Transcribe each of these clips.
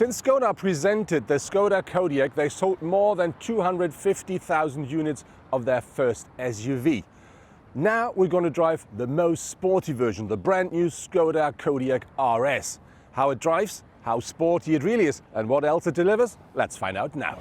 Since Skoda presented the Skoda Kodiaq, they sold more than 250,000 units of their first SUV. Now we're going to drive the most sporty version, the brand new Skoda Kodiaq RS. How it drives, how sporty it really is, and what else it delivers, let's find out now.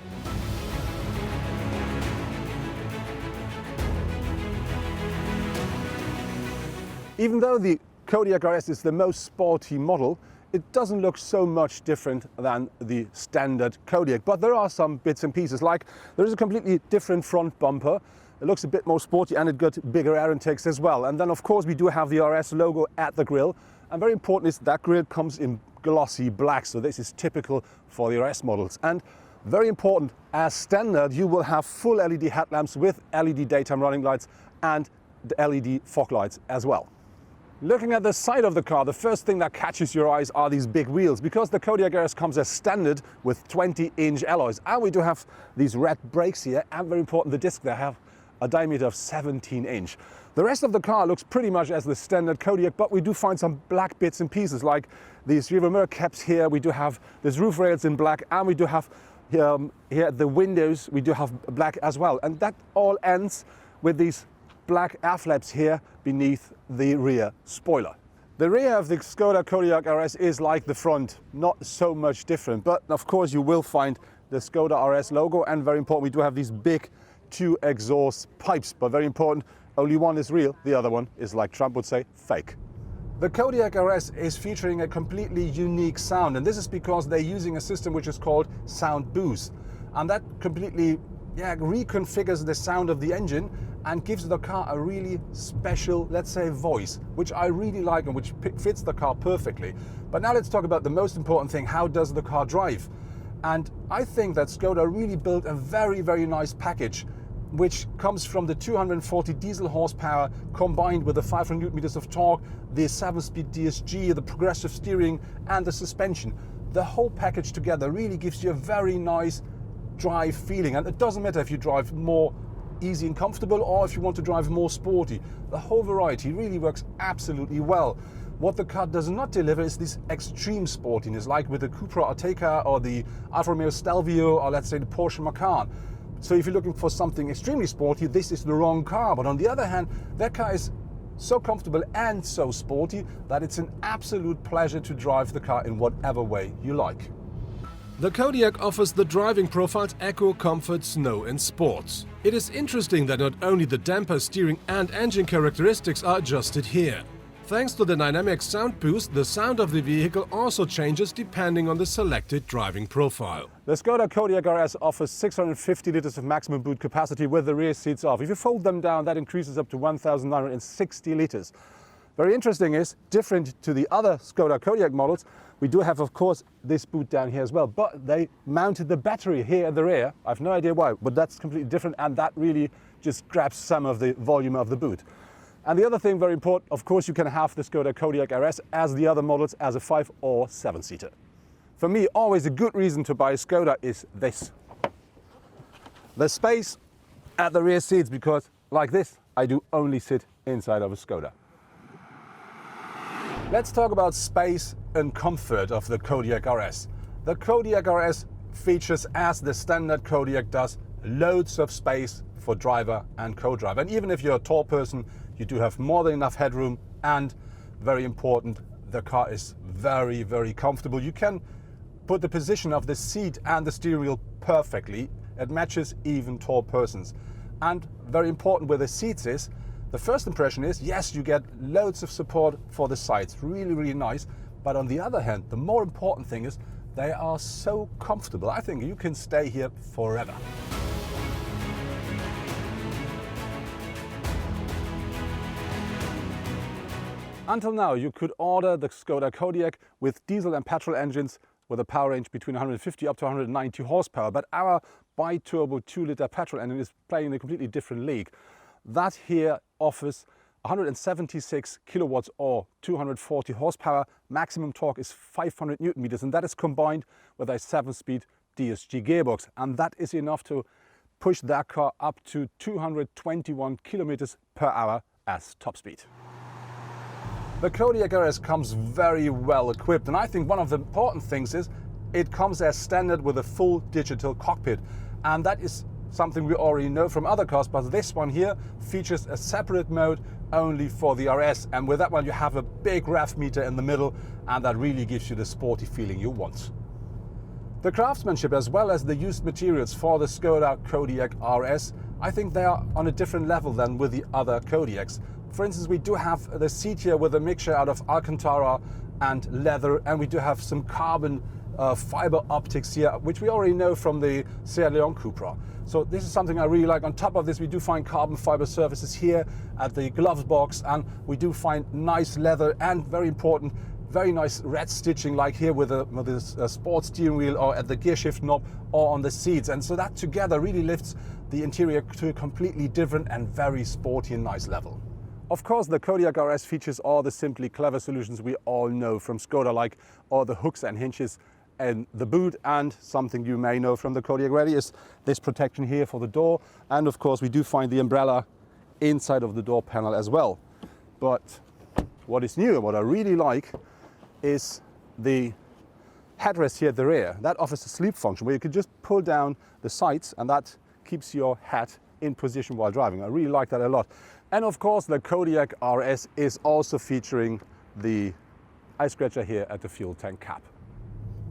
Even though the Kodiaq RS is the most sporty model, it doesn't look so much different than the standard Kodiaq, but there are some bits and pieces, like there is a completely different front bumper. It looks a bit more sporty and it got bigger air intakes as well. And then of course we do have the RS logo at the grille, and very important is that grille comes in glossy black, so this is typical for the RS models. And very important, as standard you will have full LED headlamps with LED daytime running lights and the LED fog lights as well. Looking at the side of the car, the first thing that catches your eyes are these big wheels, because the Kodiaq RS comes as standard with 20-inch alloys, and we do have these red brakes here, and very important, the discs they have a diameter of 17-inch. The rest of the car looks pretty much as the standard Kodiaq, but we do find some black bits and pieces, like these rear mirror caps here. We do have these roof rails in black, and we do have here the windows, we do have black as well, and that all ends with these black air flaps here beneath the rear spoiler. The rear of the Skoda Kodiaq RS is like the front, not so much different, but of course you will find the Skoda RS logo, and very important, we do have these big two exhaust pipes, but very important, only one is real, the other one is, like Trump would say, fake. The Kodiaq RS is featuring a completely unique sound, and this is because they're using a system which is called Sound Boost, and that completely reconfigures the sound of the engine and gives the car a really special, let's say, voice, which I really like and which fits the car perfectly. But now let's talk about the most important thing: how does the car drive? And I think that Skoda really built a very, very nice package, which comes from the 240 diesel horsepower combined with the 500 newton meters of torque, the 7-speed DSG, the progressive steering and the suspension. The whole package together really gives you a very nice drive feeling, and it doesn't matter if you drive more easy and comfortable or if you want to drive more sporty. The whole variety really works absolutely well. What the car does not deliver is this extreme sportiness, like with the Cupra Ateca or the Alfa Romeo Stelvio, or let's say the Porsche Macan. So if you're looking for something extremely sporty, this is the wrong car. But on the other hand, that car is so comfortable and so sporty that it's an absolute pleasure to drive the car in whatever way you like. The Kodiaq offers the driving profiles Eco, Comfort, Snow and Sports. It is interesting that not only the damper, steering and engine characteristics are adjusted here. Thanks to the dynamic sound boost, the sound of the vehicle also changes depending on the selected driving profile. The Skoda Kodiaq RS offers 650 liters of maximum boot capacity with the rear seats off. If you fold them down, that increases up to 1,960 liters. Very interesting is, different to the other Skoda Kodiaq models, we do have, of course, this boot down here as well, but they mounted the battery here at the rear. I have no idea why, but that's completely different, and that really just grabs some of the volume of the boot. And the other thing, very important, of course, you can have the Skoda Kodiaq RS as the other models as a 5 or 7-seater. For me, always a good reason to buy a Skoda is this: the space at the rear seats, because like this, I do only sit inside of a Skoda. Let's talk about space and comfort of the Kodiaq RS. The Kodiaq RS features, as the standard Kodiaq does, loads of space for driver and co-driver. And even if you're a tall person, you do have more than enough headroom, and very important, the car is very, very comfortable. You can put the position of the seat and the steering wheel perfectly. It matches even tall persons. And very important with the seats is, the first impression is, yes, you get loads of support for the sides, really, really nice. But on the other hand, the more important thing is they are so comfortable. I think you can stay here forever. Until now, you could order the Skoda Kodiaq with diesel and petrol engines with a power range between 150 up to 190 horsepower. But our bi-turbo 2-liter petrol engine is playing in a completely different league. That here offers 176 kilowatts or 240 horsepower. Maximum torque is 500 newton meters, and that is combined with a 7-speed DSG gearbox. And that is enough to push that car up to 221 kilometers per hour as top speed. The Kodiaq RS comes very well equipped, and I think one of the important things is it comes as standard with a full digital cockpit. And that is something we already know from other cars, but this one here features a separate mode only for the RS. And with that one, you have a big rev meter in the middle, and that really gives you the sporty feeling you want. The craftsmanship as well as the used materials for the Skoda Kodiaq RS, I think they are on a different level than with the other Kodiaqs. For instance, we do have the seat here with a mixture out of Alcantara and leather, and we do have some carbon fiber optics here, which we already know from the Sierra Leone Cupra. So this is something I really like. On top of this, we do find carbon fiber surfaces here at the glove box, and we do find nice leather and, very important, very nice red stitching, like here with a sports steering wheel or at the gear shift knob or on the seats. And so that together really lifts the interior to a completely different and very sporty and nice level. Of course, the Kodiaq RS features all the simply clever solutions we all know from Skoda, like all the hooks and hinges in the boot, and something you may know from the Kodiaq already is this protection here for the door. And of course, we do find the umbrella inside of the door panel as well. But what is new and what I really like is the headrest here at the rear. That offers a sleep function where you can just pull down the sides, and that keeps your head in position while driving. I really like that a lot. And of course, the Kodiaq RS is also featuring the ice scratcher here at the fuel tank cap.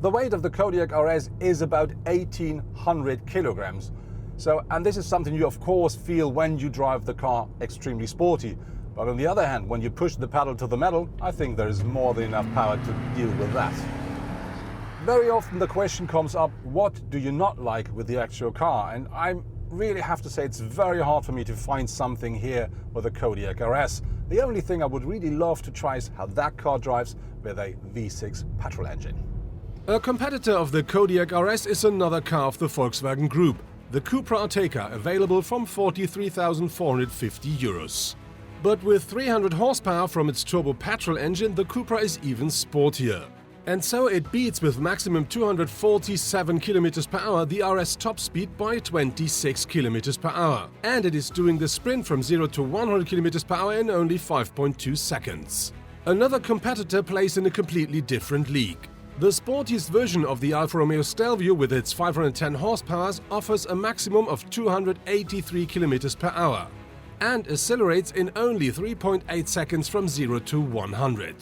The weight of the Kodiaq RS is about 1,800 kilograms. So, and this is something you of course feel when you drive the car extremely sporty. But on the other hand, when you push the pedal to the metal, I think there is more than enough power to deal with that. Very often the question comes up, what do you not like with the actual car? And I really have to say it's very hard for me to find something here with the Kodiaq RS. The only thing I would really love to try is how that car drives with a V6 petrol engine. A competitor of the Kodiaq RS is another car of the Volkswagen Group, the Cupra Ateca, available from €43,450. But with 300 horsepower from its turbo petrol engine, the Cupra is even sportier. And so it beats with maximum 247 km per hour the RS top speed by 26 km per hour. And it is doing the sprint from 0 to 100 km per hour in only 5.2 seconds. Another competitor plays in a completely different league. The sportiest version of the Alfa Romeo Stelvio with its 510 horsepower offers a maximum of 283 km per hour and accelerates in only 3.8 seconds from 0 to 100.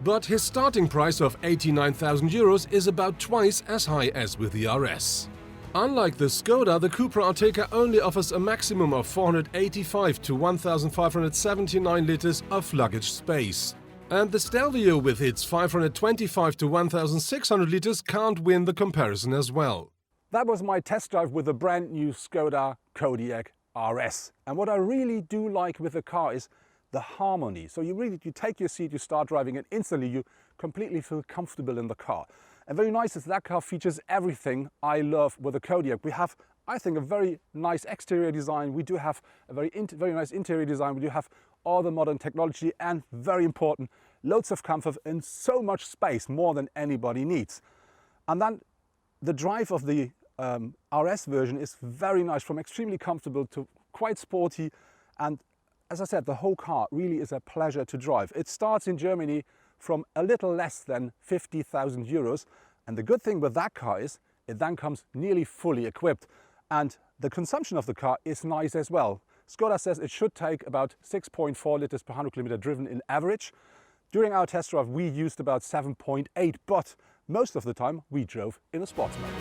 But his starting price of €89,000 is about twice as high as with the RS. Unlike the Skoda, the Cupra Ateca only offers a maximum of 485 to 1,579 liters of luggage space. And the Stelvio with its 525 to 1,600 liters can't win the comparison as well. That was my test drive with the brand new Skoda Kodiaq RS. And what I really do like with the car is the harmony. So you take your seat, you start driving, and instantly you completely feel comfortable in the car. And very nice is that car features everything I love with the Kodiaq. We have, I think, a very nice exterior design. We do have a very nice interior design. We do have all the modern technology and, very important, loads of comfort and so much space, more than anybody needs. And then the drive of the RS version is very nice, from extremely comfortable to quite sporty. And as I said, the whole car really is a pleasure to drive. It starts in Germany from a little less than €50,000. And the good thing with that car is it then comes nearly fully equipped. And the consumption of the car is nice as well. Skoda says it should take about 6.4 liters per 100 kilometer driven in average. During our test drive, we used about 7.8, but most of the time we drove in a sports mode.